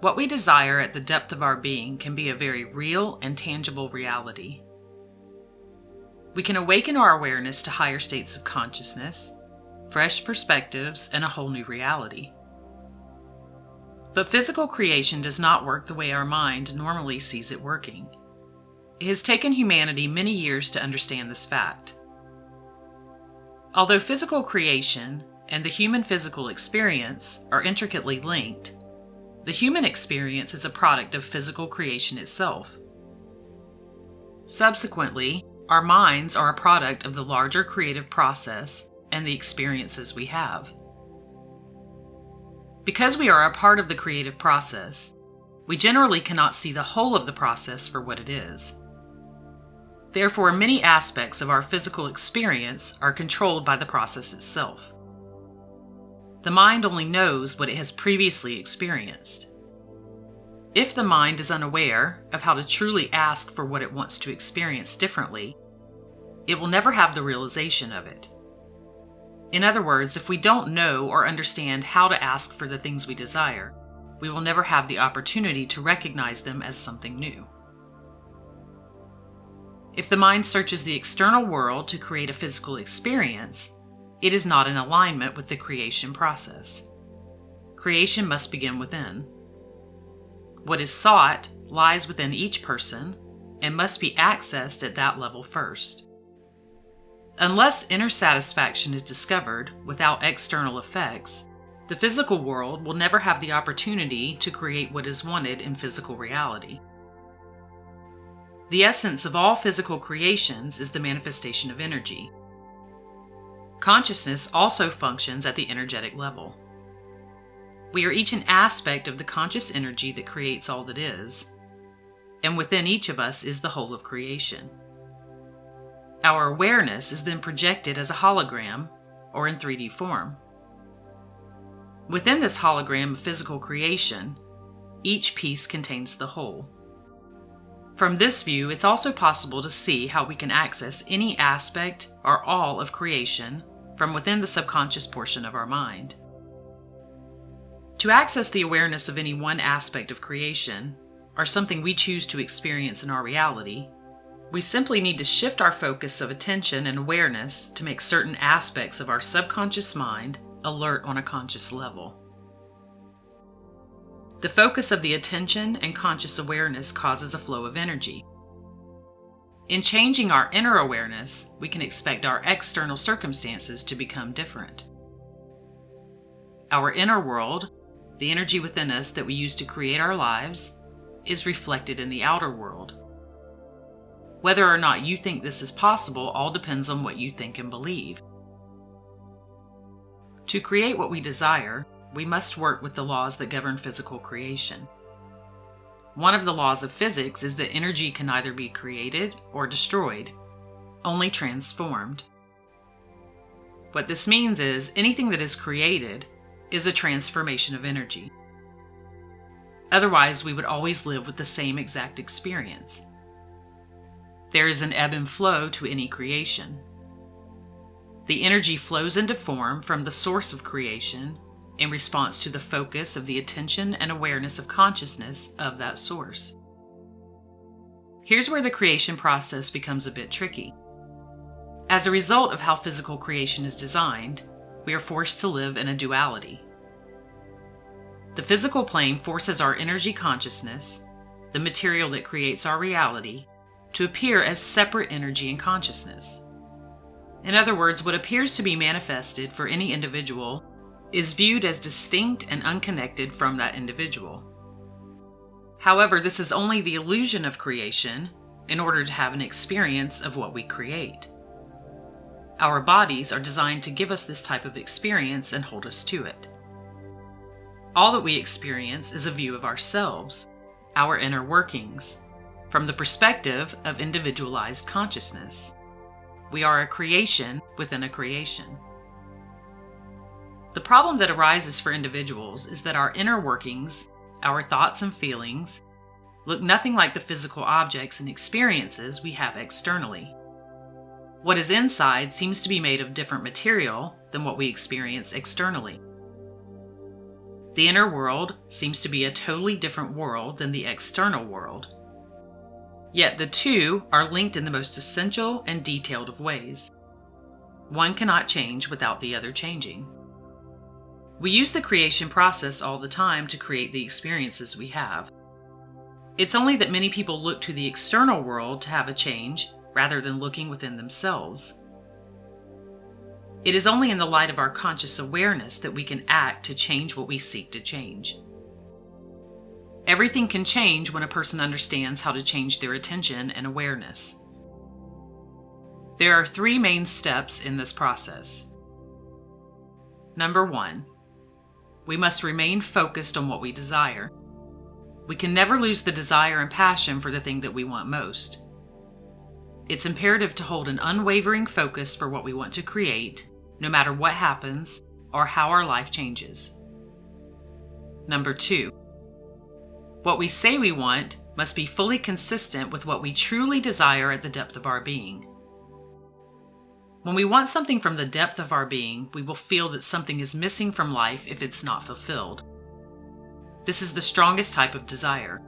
What we desire at the depth of our being can be a very real and tangible reality. We can awaken our awareness to higher states of consciousness, fresh perspectives, and a whole new reality. But physical creation does not work the way our mind normally sees it working. It has taken humanity many years to understand this fact. Although physical creation and the human physical experience are intricately linked, the human experience is a product of physical creation itself. Subsequently, our minds are a product of the larger creative process and the experiences we have. Because we are a part of the creative process, we generally cannot see the whole of the process for what it is. Therefore, many aspects of our physical experience are controlled by the process itself. The mind only knows what it has previously experienced. If the mind is unaware of how to truly ask for what it wants to experience differently, it will never have the realization of it. In other words, if we don't know or understand how to ask for the things we desire, we will never have the opportunity to recognize them as something new. If the mind searches the external world to create a physical experience, it is not in alignment with the creation process. Creation must begin within. What is sought lies within each person and must be accessed at that level first. Unless inner satisfaction is discovered without external effects, the physical world will never have the opportunity to create what is wanted in physical reality. The essence of all physical creations is the manifestation of energy. Consciousness also functions at the energetic level. We are each an aspect of the conscious energy that creates all that is, and within each of us is the whole of creation. Our awareness is then projected as a hologram or in 3D form. Within this hologram of physical creation, each piece contains the whole. From this view, it's also possible to see how we can access any aspect or all of creation from within the subconscious portion of our mind. To access the awareness of any one aspect of creation, or something we choose to experience in our reality, we simply need to shift our focus of attention and awareness to make certain aspects of our subconscious mind alert on a conscious level. The focus of the attention and conscious awareness causes a flow of energy. In changing our inner awareness, we can expect our external circumstances to become different. Our inner world, the energy within us that we use to create our lives, is reflected in the outer world. Whether or not you think this is possible all depends on what you think and believe. To create what we desire, we must work with the laws that govern physical creation. One of the laws of physics is that energy can neither be created or destroyed, only transformed. What this means is anything that is created is a transformation of energy. Otherwise, we would always live with the same exact experience. There is an ebb and flow to any creation. The energy flows into form from the source of creation in response to the focus of the attention and awareness of consciousness of that source. Here's where the creation process becomes a bit tricky. As a result of how physical creation is designed, we are forced to live in a duality. The physical plane forces our energy consciousness, the material that creates our reality, to appear as separate energy and consciousness. In other words, what appears to be manifested for any individual is viewed as distinct and unconnected from that individual. However, this is only the illusion of creation in order to have an experience of what we create. Our bodies are designed to give us this type of experience and hold us to it. All that we experience is a view of ourselves, our inner workings, from the perspective of individualized consciousness. We are a creation within a creation. The problem that arises for individuals is that our inner workings, our thoughts and feelings, look nothing like the physical objects and experiences we have externally. What is inside seems to be made of different material than what we experience externally. The inner world seems to be a totally different world than the external world. Yet the two are linked in the most essential and detailed of ways. One cannot change without the other changing. We use the creation process all the time to create the experiences we have. It's only that many people look to the external world to have a change rather than looking within themselves. It is only in the light of our conscious awareness that we can act to change what we seek to change. Everything can change when a person understands how to change their attention and awareness. There are 3 main steps in this process. Number 1, we must remain focused on what we desire. We can never lose the desire and passion for the thing that we want most. It's imperative to hold an unwavering focus for what we want to create, no matter what happens or how our life changes. Number 2, what we say we want must be fully consistent with what we truly desire at the depth of our being. When we want something from the depth of our being, we will feel that something is missing from life if it's not fulfilled. This is the strongest type of desire.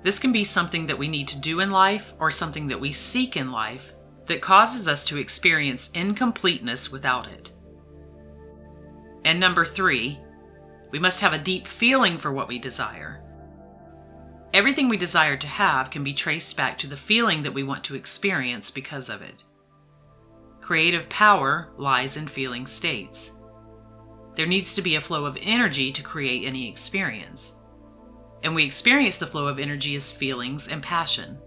This can be something that we need to do in life or something that we seek in life that causes us to experience incompleteness without it. And number 3, we must have a deep feeling for what we desire. Everything we desire to have can be traced back to the feeling that we want to experience because of it. Creative power lies in feeling states. There needs to be a flow of energy to create any experience. And we experience the flow of energy as feelings and passion.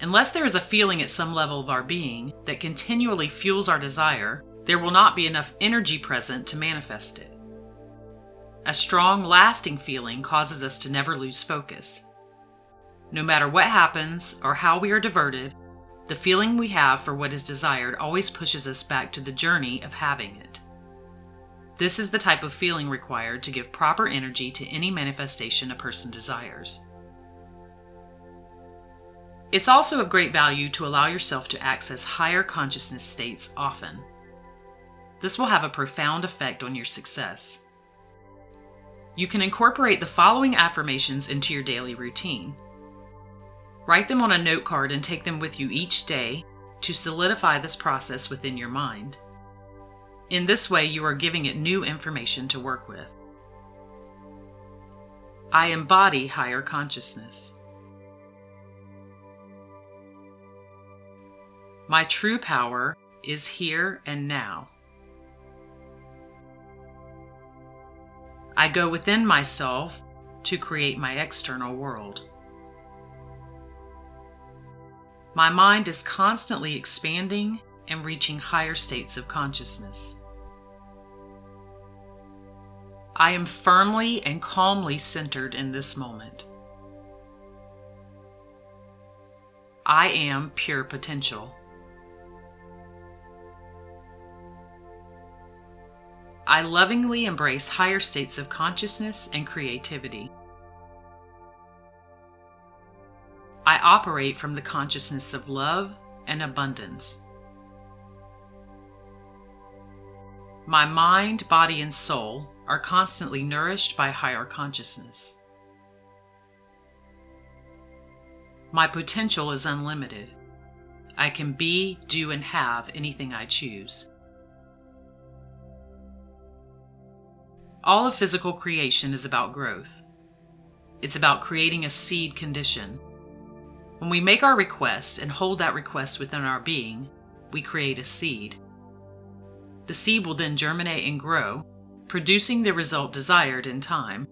Unless there is a feeling at some level of our being that continually fuels our desire, there will not be enough energy present to manifest it. A strong, lasting feeling causes us to never lose focus. No matter what happens or how we are diverted, the feeling we have for what is desired always pushes us back to the journey of having it. This is the type of feeling required to give proper energy to any manifestation a person desires. It's also of great value to allow yourself to access higher consciousness states often. This will have a profound effect on your success. You can incorporate the following affirmations into your daily routine. Write them on a note card and take them with you each day to solidify this process within your mind. In this way, you are giving it new information to work with. I embody higher consciousness. My true power is here and now. I go within myself to create my external world. My mind is constantly expanding and reaching higher states of consciousness. I am firmly and calmly centered in this moment. I am pure potential. I lovingly embrace higher states of consciousness and creativity. I operate from the consciousness of love and abundance. My mind, body, and soul are constantly nourished by higher consciousness. My potential is unlimited. I can be, do, and have anything I choose. All of physical creation is about growth. It's about creating a seed condition. When we make our request and hold that request within our being, we create a seed. The seed will then germinate and grow, producing the result desired in time.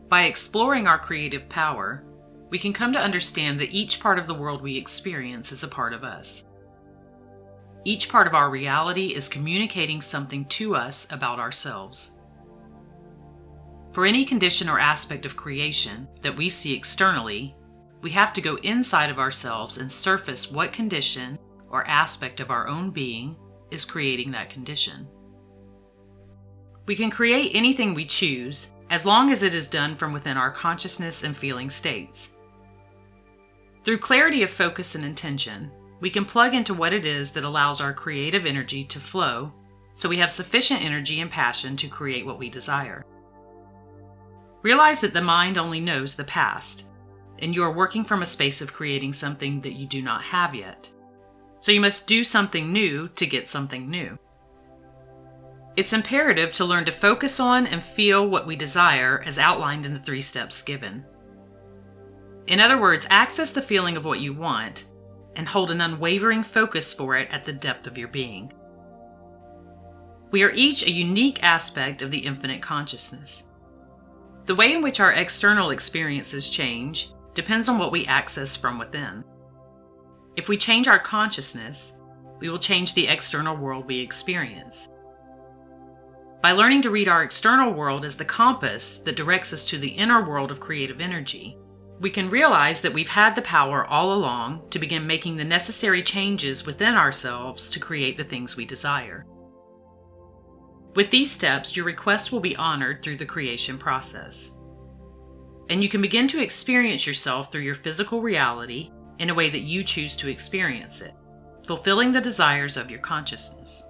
By exploring our creative power, we can come to understand that each part of the world we experience is a part of us. Each part of our reality is communicating something to us about ourselves. For any condition or aspect of creation that we see externally, we have to go inside of ourselves and surface what condition or aspect of our own being is creating that condition. We can create anything we choose as long as it is done from within our consciousness and feeling states. Through clarity of focus and intention, we can plug into what it is that allows our creative energy to flow so we have sufficient energy and passion to create what we desire. Realize that the mind only knows the past, and you are working from a space of creating something that you do not have yet. So you must do something new to get something new. It's imperative to learn to focus on and feel what we desire as outlined in the 3 steps given. In other words, access the feeling of what you want and hold an unwavering focus for it at the depth of your being. We are each a unique aspect of the infinite consciousness. The way in which our external experiences change depends on what we access from within. If we change our consciousness, we will change the external world we experience. By learning to read our external world as the compass that directs us to the inner world of creative energy, we can realize that we've had the power all along to begin making the necessary changes within ourselves to create the things we desire. With these steps, your request will be honored through the creation process. And you can begin to experience yourself through your physical reality in a way that you choose to experience it, fulfilling the desires of your consciousness.